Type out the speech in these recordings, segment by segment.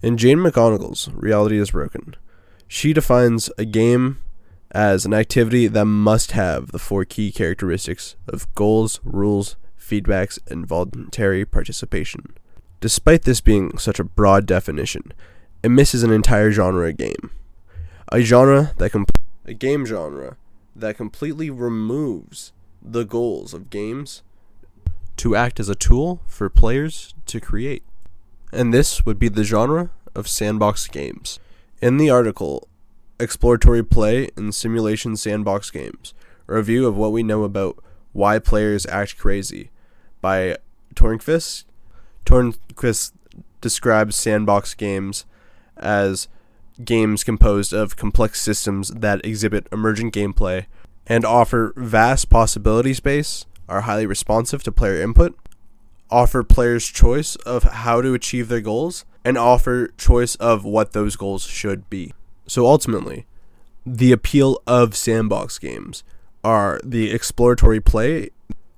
In Jane McGonigal's Reality is Broken, she defines a game as an activity that must have the 4 key characteristics of goals, rules, feedbacks, and voluntary participation. Despite this being such a broad definition, it misses an entire genre of game. A game genre that completely removes the goals of games to act as a tool for players to create. And this would be the genre of sandbox games. In the article, Exploratory Play in Simulation Sandbox Games, a review of what we know about why players act crazy, by Tornqvist. Tornqvist describes sandbox games as games composed of complex systems that exhibit emergent gameplay and offer vast possibility space, are highly responsive to player input, offer players choice of how to achieve their goals, and offer choice of what those goals should be. So ultimately, the appeal of sandbox games are the exploratory play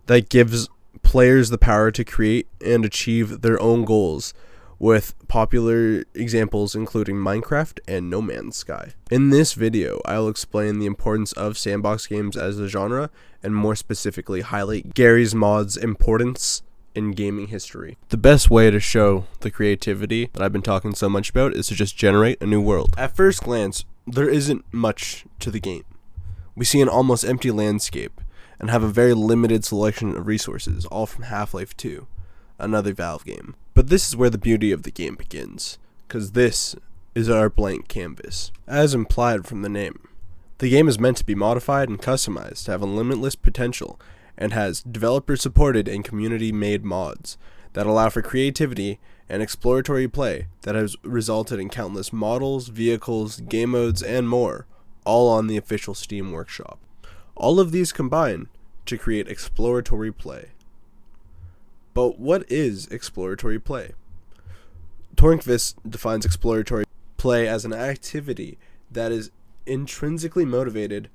that gives players the power to create and achieve their own goals, with popular examples including Minecraft and No Man's Sky. In this video, I'll explain the importance of sandbox games as a genre, and more specifically highlight Garry's Mod's importance in gaming history. The best way to show the creativity that I've been talking so much about is to just generate a new world. At first glance, there isn't much to the game. We see an almost empty landscape and have a very limited selection of resources, all from Half-Life 2, another Valve game. But this is where the beauty of the game begins, because this is our blank canvas. As implied from the name, the game is meant to be modified and customized to have a limitless potential, and has developer-supported and community-made mods that allow for creativity and exploratory play that has resulted in countless models, vehicles, game modes, and more, all on the official Steam Workshop. All of these combine to create exploratory play. But what is exploratory play? Tornqvist defines exploratory play as an activity that is intrinsically motivated,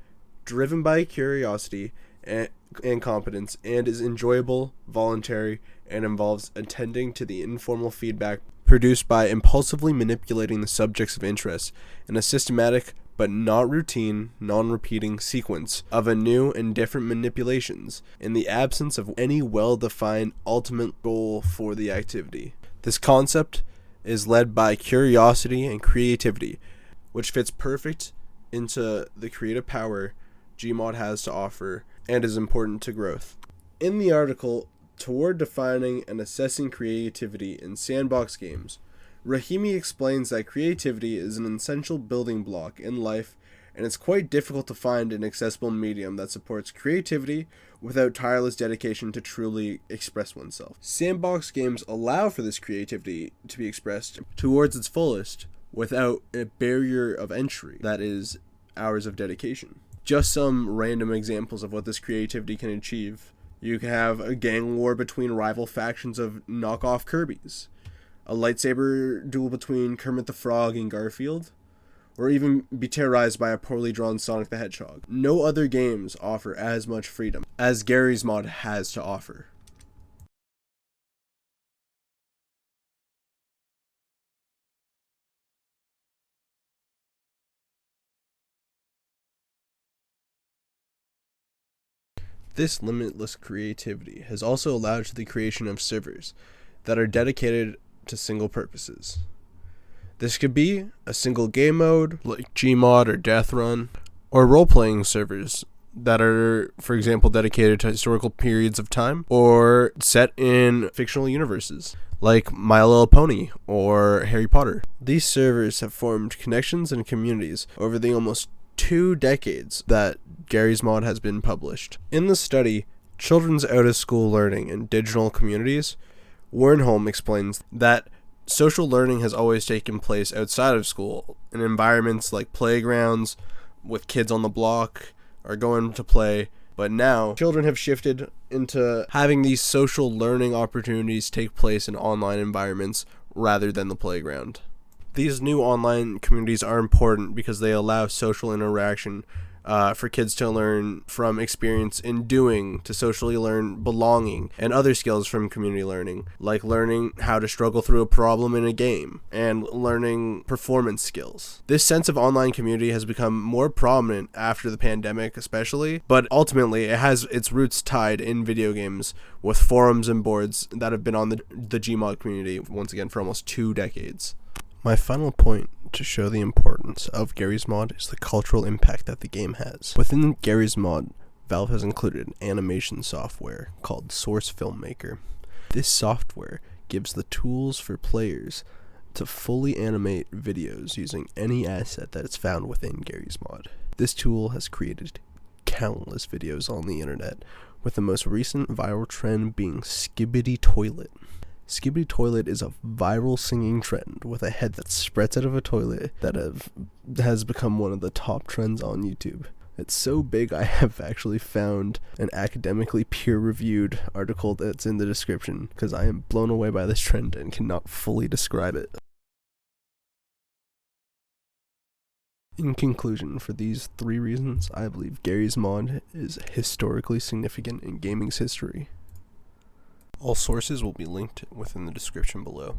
driven by curiosity and competence, and is enjoyable, voluntary, and involves attending to the informal feedback produced by impulsively manipulating the subjects of interest in a systematic but not routine, non-repeating sequence of new and different manipulations in the absence of any well-defined ultimate goal for the activity. This concept is led by curiosity and creativity, which fits perfect into the creative power gmod has to offer and is important to growth. In the article, Toward Defining and Assessing Creativity in Sandbox Games, Rahimi explains that creativity is an essential building block in life, and it's quite difficult to find an accessible medium that supports creativity without tireless dedication to truly express oneself. Sandbox games allow for this creativity to be expressed towards its fullest without a barrier of entry, that is, hours of dedication. Just some random examples of what this creativity can achieve. You can have a gang war between rival factions of knockoff Kirby's, a lightsaber duel between Kermit the Frog and Garfield, or even be terrorized by a poorly drawn Sonic the Hedgehog. No other games offer as much freedom as Garry's Mod has to offer. This limitless creativity has also allowed for the creation of servers that are dedicated to single purposes. This could be a single game mode, like Gmod or Death Run, or role-playing servers that are, for example, dedicated to historical periods of time, or set in fictional universes, like My Little Pony or Harry Potter. These servers have formed connections and communities over the almost 2 decades that Garry's Mod has been published. In the study, Children's Out-of-School Learning in Digital Communities, Wernholm explains that social learning has always taken place outside of school, in environments like playgrounds, with kids on the block, or going to play, but now children have shifted into having these social learning opportunities take place in online environments rather than the playground. These new online communities are important because they allow social interaction for kids to learn from experience in doing, to socially learn belonging, and other skills from community learning, like learning how to struggle through a problem in a game, and learning performance skills. This sense of online community has become more prominent after the pandemic especially, but ultimately it has its roots tied in video games, with forums and boards that have been on the gmod community once again for almost 2 decades. My final point to show the importance of Garry's Mod is the cultural impact that the game has. Within Garry's Mod, Valve has included an animation software called Source Filmmaker. This software gives the tools for players to fully animate videos using any asset that is found within Garry's Mod. This tool has created countless videos on the internet, with the most recent viral trend being Skibidi Toilet. Skibidi Toilet is a viral singing trend with a head that spreads out of a toilet that has become one of the top trends on YouTube. It's so big I have actually found an academically peer-reviewed article that's in the description, because I am blown away by this trend and cannot fully describe it. In conclusion, for these 3 reasons, I believe Garry's Mod is historically significant in gaming's history. All sources will be linked within the description below.